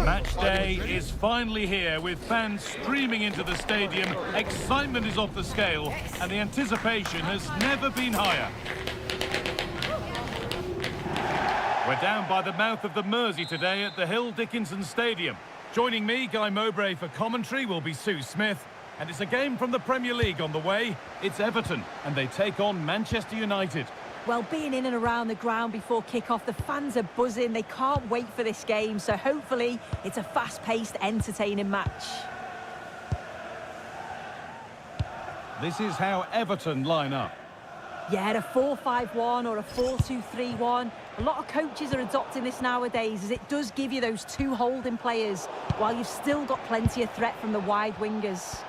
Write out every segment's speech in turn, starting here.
Match day is finally here with fans streaming into the stadium. Excitement is off the scale and the anticipation has never been higher. We're down by the mouth of the Mersey today at the Hill Dickinson Stadium. Joining me, Guy Mowbray, for commentary will be Sue Smith. And it's a game from the Premier League on the way. It's Everton and they take on Manchester United. Well, being in and around the ground before kick-off, the fans are buzzing. They can't wait for this game, so hopefully it's a fast-paced, entertaining match. This is how Everton line up. Yeah, a 4-5-1 or a 4-2-3-1. A lot of coaches are adopting this nowadays, as it does give you those two holding players, while you've still got plenty of threat from the wide wingers.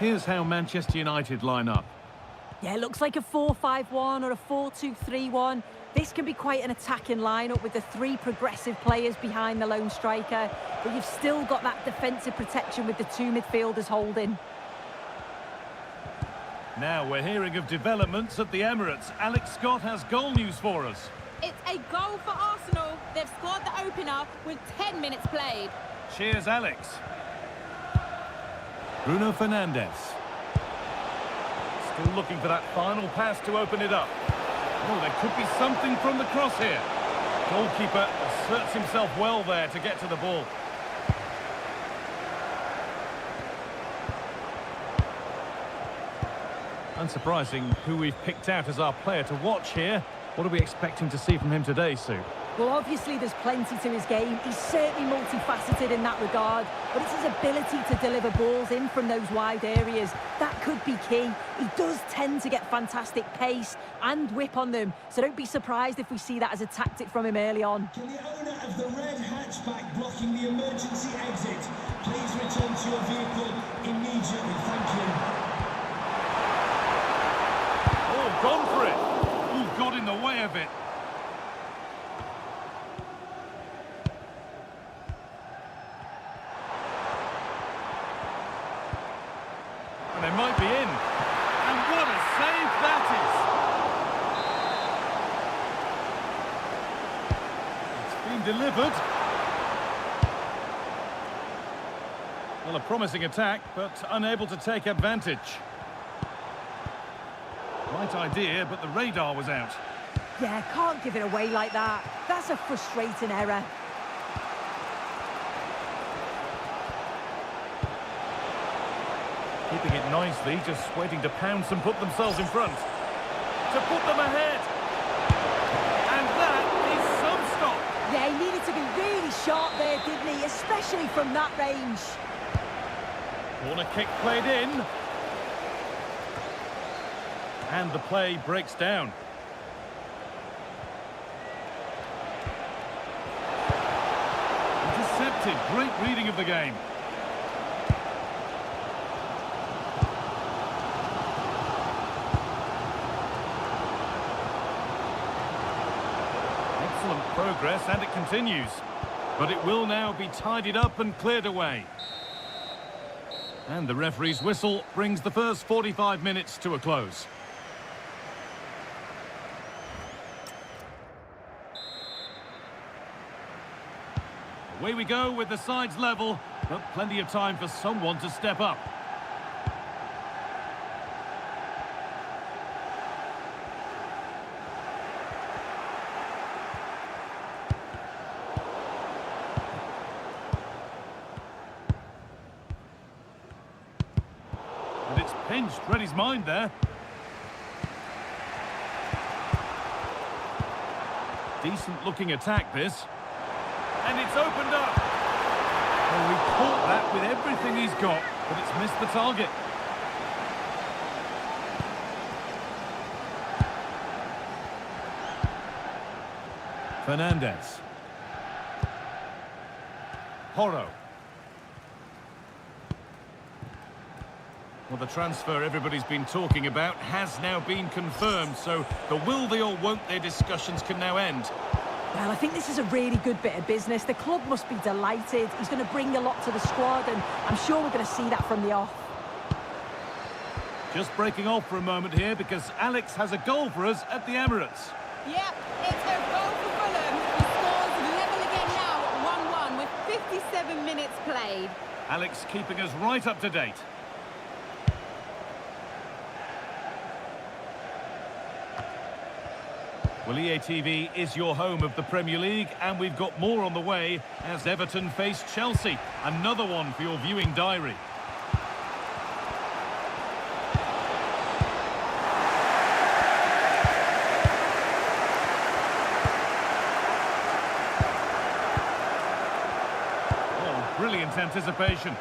Here's how Manchester United line up. Yeah, it looks like a 4-5-1 or a 4-2-3-1. This can be quite an attacking lineup with the three progressive players behind the lone striker, but you've still got that defensive protection with the two midfielders holding. Now we're hearing of developments at the Emirates. Alex Scott has goal news for us. It's a goal for Arsenal. They've scored the opener with 10 minutes played. Cheers, Alex. Bruno Fernandes. Still looking for that final pass to open it up. Oh, there could be something from the cross here. Goalkeeper asserts himself well there to get to the ball. Unsurprising who we've picked out as our player to watch here. What are we expecting to see from him today, Sue? Well, obviously there's plenty to his game. He's certainly multifaceted in that regard, but it's his ability to deliver balls in from those wide areas. That could be key. He does tend to get fantastic pace and whip on them, so don't be surprised if we see that as a tactic from him early on. Can the owner of the red hatchback blocking the emergency exit please return to your vehicle immediately? Thank you. Oh, gone for it. Oh, got in the way of it. And they might be in. And what a save that is! It's been delivered. Well, a promising attack, but unable to take advantage. Right idea, but the radar was out. Yeah, can't give it away like that. That's a frustrating error. Keeping it nicely, just waiting to pounce and put themselves in front. To put them ahead. And that is some stop. Yeah, he needed to be really sharp there, didn't he? Especially from that range. Corner kick played in. And the play breaks down. Intercepted. Great reading of the game. Excellent progress, and it continues. But it will now be tidied up and cleared away. And the referee's whistle brings the first 45 minutes to a close. Away we go with the sides level, but plenty of time for someone to step up. And it's pinched, read his mind there. Decent looking attack, this. And it's opened up. Well, he caught that with everything he's got, but it's missed the target. Fernandes. Porro. Well, the transfer everybody's been talking about has now been confirmed, so the will they or won't they discussions can now end. Well, I think this is a really good bit of business. The club must be delighted. He's going to bring a lot to the squad, and I'm sure we're going to see that from the off. Just breaking off for a moment here because Alex has a goal for us at the Emirates. Yep, it's a goal for Fulham. The score's level again 7 minutes played. Alex keeping us right up to date. Well, EA TV is your home of the Premier League, and we've got more on the way as Everton face Chelsea. Another one for your viewing diary. Oh, brilliant anticipation.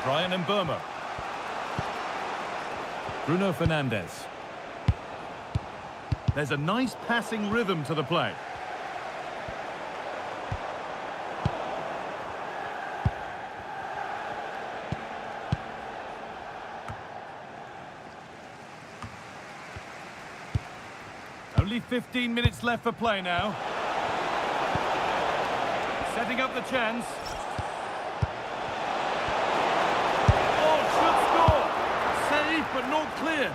Brian and Burma. Bruno Fernandes. There's a nice passing rhythm to the play. Only 15 minutes left for play now. Setting up the chance. Oh, should score! Save, but not cleared.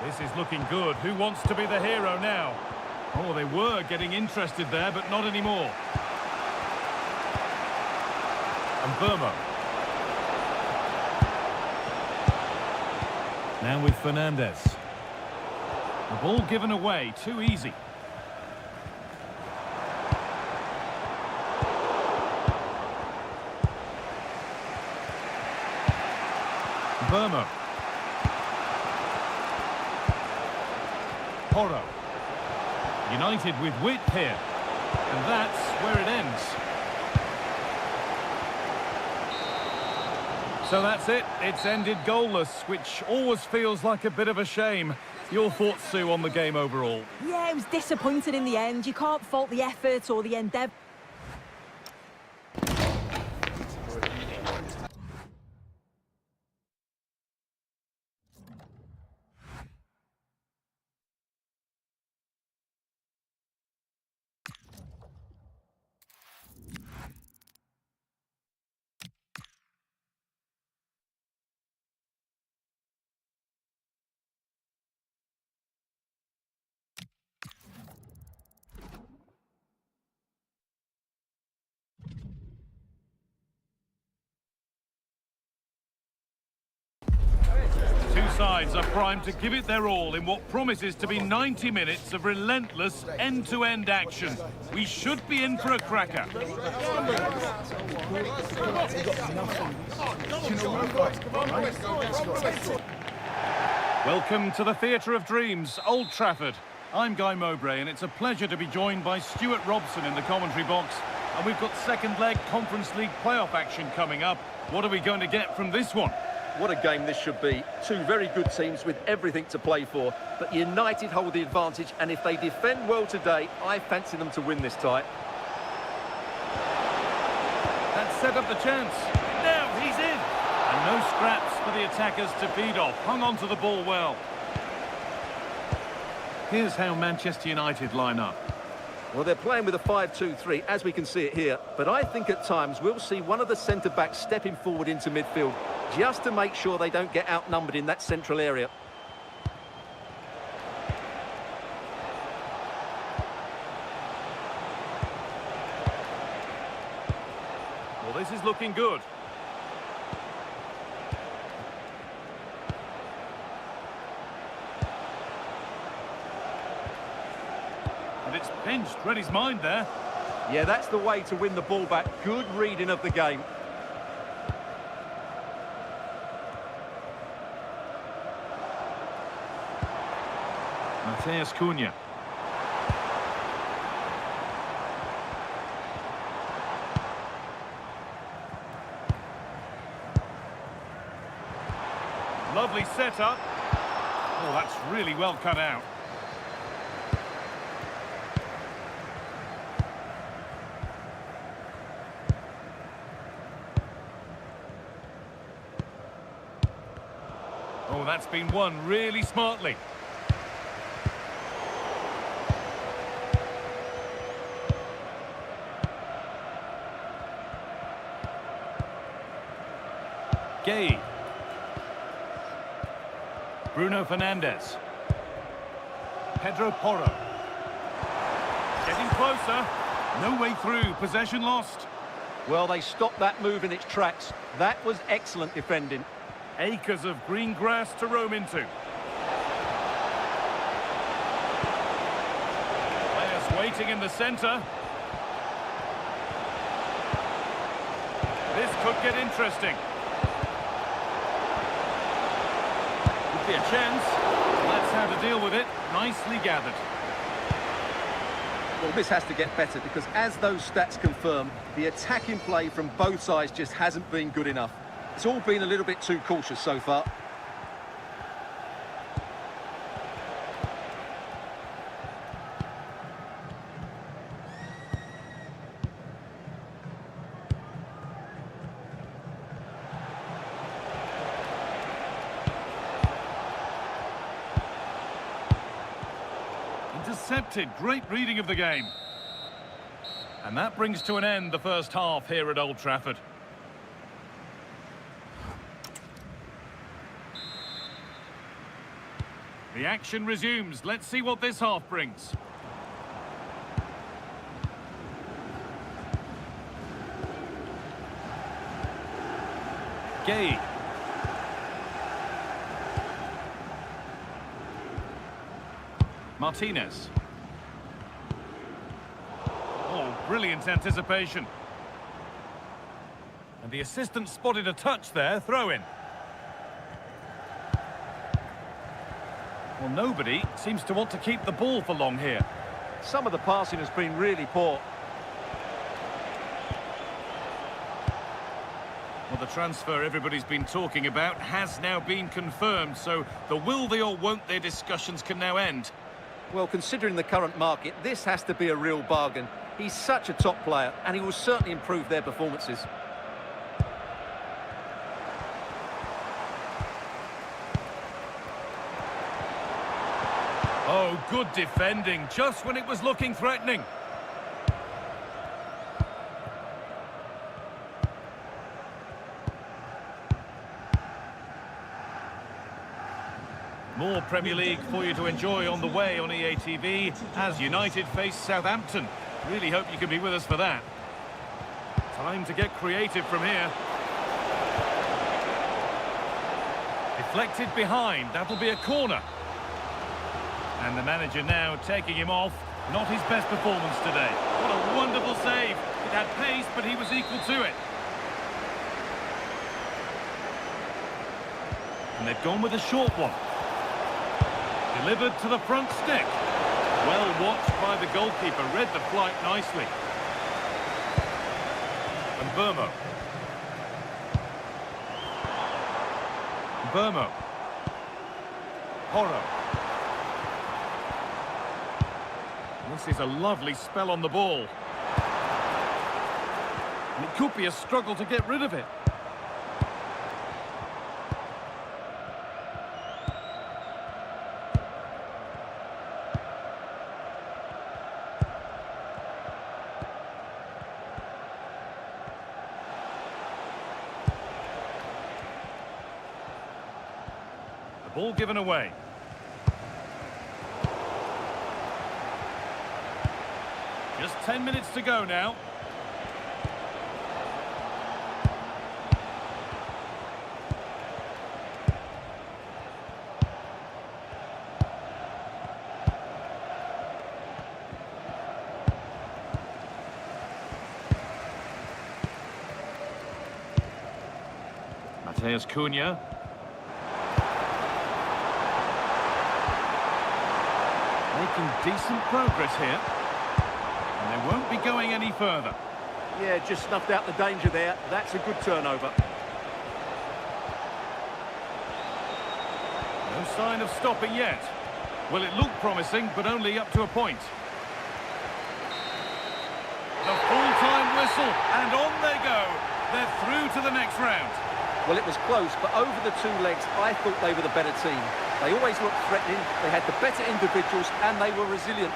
This is looking good. Who wants to be the hero now? Oh, they were getting interested there, but not anymore. And Burma. Now with Fernandes. The ball given away, too easy. Burma. Porro. United with wit here. And that's where it ends. So that's it. It's ended goalless, which always feels like a bit of a shame. Your thoughts, Sue, on the game overall? Yeah, it was disappointed in the end. You can't fault the effort or the endeavour. Two sides are primed to give it their all in what promises to be 90 minutes of relentless end-to-end action. We should be in for a cracker. Welcome to the Theatre of Dreams, Old Trafford. I'm Guy Mowbray, and it's a pleasure to be joined by Stuart Robson in the commentary box. And we've got second leg Conference League playoff action coming up. What are we going to get from this one? What a game this should be. Two very good teams with everything to play for. But United hold the advantage, and if they defend well today, I fancy them to win this tie. That set up the chance. Now he's in. And no scraps for the attackers to feed off. Hung on to the ball well. Here's how Manchester United line up. Well, they're playing with a 5-2-3, as we can see it here. But I think at times we'll see one of the centre-backs stepping forward into midfield, just to make sure they don't get outnumbered in that central area. Well, this is looking good. And it's pinched, read his mind there. Yeah, that's the way to win the ball back. Good reading of the game. Mateus Cunha. Lovely setup. Oh, that's really well cut out. Oh, that's been won really smartly. Gay. Bruno Fernandes. Pedro Porro. Getting closer. No way through. Possession lost. Well, they stopped that move in its tracks. That was excellent defending. Acres of green grass to roam into. Players waiting in the centre. This could get interesting. Could be a chance. That's how to deal with it. Nicely gathered. Well, this has to get better because, as those stats confirm, the attacking play from both sides just hasn't been good enough. It's all been a little bit too cautious so far. Intercepted. Great reading of the game. And that brings to an end the first half here at Old Trafford. The action resumes. Let's see what this half brings. Gay. Martinez. Oh, brilliant anticipation. And the assistant spotted a touch there. Throw in. Well, nobody seems to want to keep the ball for long here. Some of the passing has been really poor. Well, the transfer everybody's been talking about has now been confirmed, so the will they or won't they discussions can now end. Well, considering the current market, this has to be a real bargain. He's such a top player, and he will certainly improve their performances. Oh, good defending, just when it was looking threatening. More Premier League for you to enjoy on the way on EA TV as United face Southampton. Really hope you can be with us for that. Time to get creative from here. Deflected behind, that'll be a corner. And the manager now taking him off. Not his best performance today. What a wonderful save. It had pace, but he was equal to it. And they've gone with a short one. Delivered to the front stick. Well watched by the goalkeeper. Read the flight nicely. And Burmo. Porro. This is a lovely spell on the ball. And it could be a struggle to get rid of it. The ball given away. Just 10 minutes to go now. Mateus Cunha. Making decent progress here. And they won't be going any further. Yeah, just snuffed out the danger there. That's a good turnover. No sign of stopping yet. Well, it looked promising, but only up to a point. The full-time whistle, and on they go. They're through to the next round. Well, it was close, but over the two legs, I thought they were the better team. They always looked threatening, they had the better individuals, and they were resilient.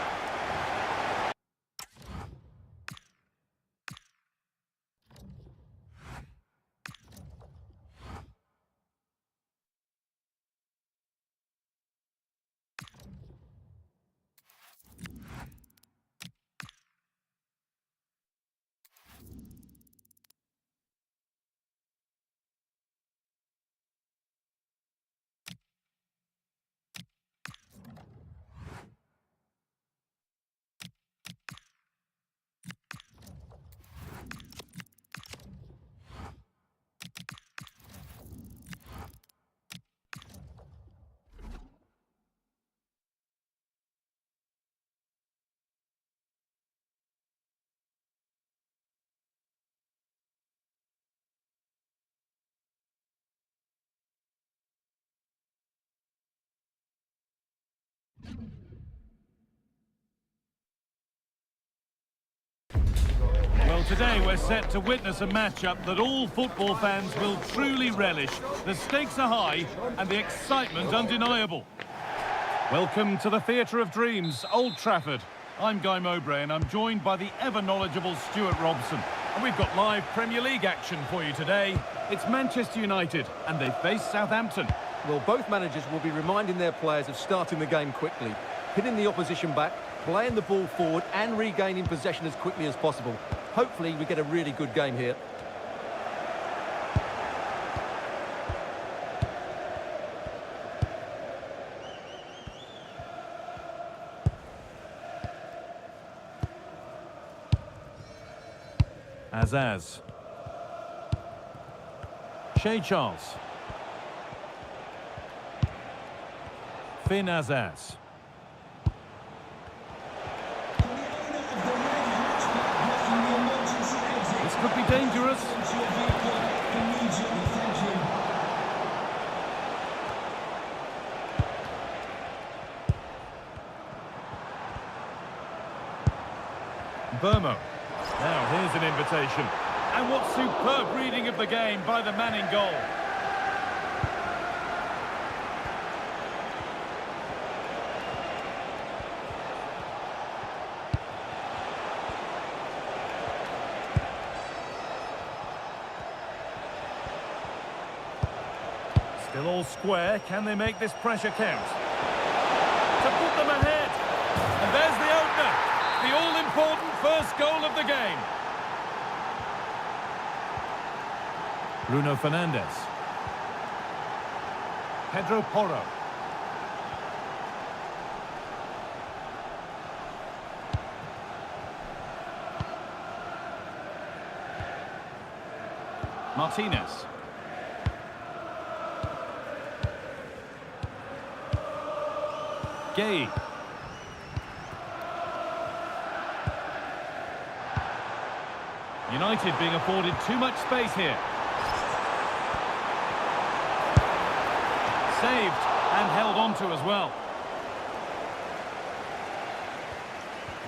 today we're set to witness a matchup that all football fans will truly relish. The stakes are high and the excitement undeniable. Welcome to the Theatre of Dreams, Old Trafford. I'm Guy Mowbray and I'm joined by the ever-knowledgeable Stuart Robson. And we've got live Premier League action for you today. It's Manchester United and they face Southampton. Well, both managers will be reminding their players of starting the game quickly, pinning the opposition back, playing the ball forward and regaining possession as quickly as possible. Hopefully we get a really good game here. Azaz. Shea Charles. Finn Azaz. This could be dangerous. Burmo. Now here's an invitation. And what superb reading of the game by the man in goal. Still all square. Can they make this pressure count? To put them ahead. And there's the opener. The all-important first goal of the game. Bruno Fernandes. Pedro Porro. Martinez. Gay. United being afforded too much space here. Saved and held on to as well.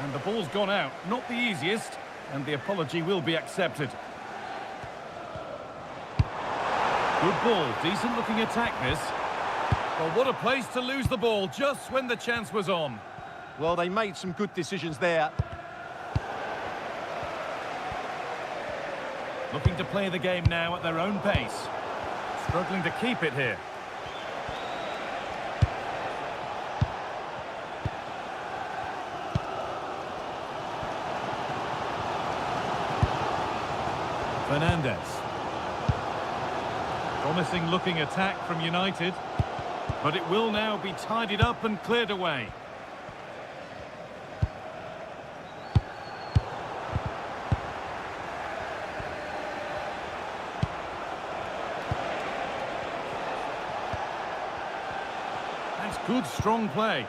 And the ball's gone out. Not the easiest, and the apology will be accepted. Good ball, decent looking attack this. Well, what a place to lose the ball just when the chance was on. Well, they made some good decisions there. Looking to play the game now at their own pace. Struggling to keep it here. Fernandes. Promising looking attack from United. But it will now be tidied up and cleared away. That's good, strong play.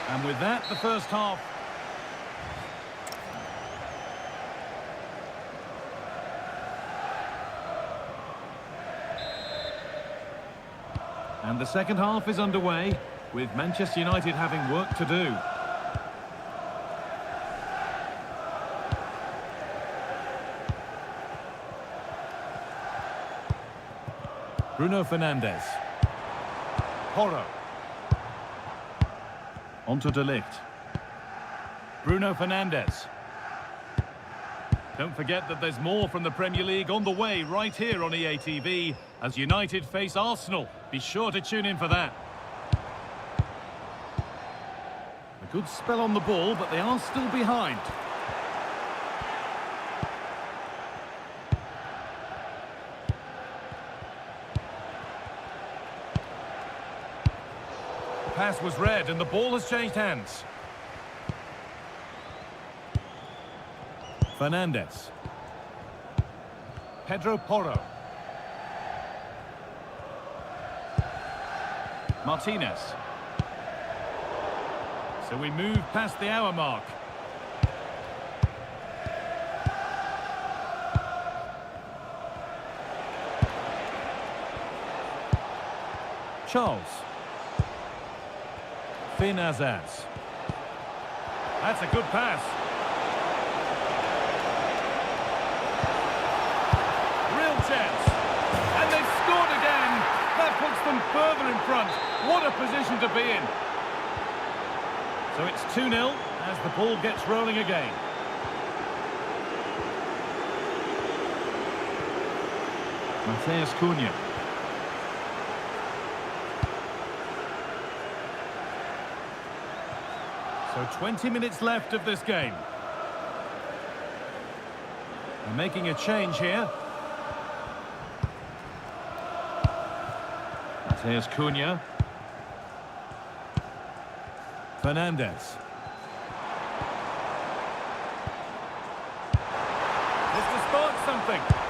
And with that, the first half. And the second half is underway, with Manchester United having work to do. Bruno Fernandes. Porro. Onto De Ligt. Bruno Fernandes. Don't forget that there's more from the Premier League on the way right here on EA TV as United face Arsenal. Be sure to tune in for that. A good spell on the ball, but they are still behind. The pass was read and the ball has changed hands. Fernandes. Pedro Porro. Martinez. So we move past the hour mark. Charles. Finn Azaz. That's a good pass. Real chance. And they've scored again. That puts them further in front. What a position to be in. So it's 2-0 as the ball gets rolling again. Matheus Cunha. So 20 minutes left of this game. They're making a change here. Matheus Cunha. Fernandez. This to spark something.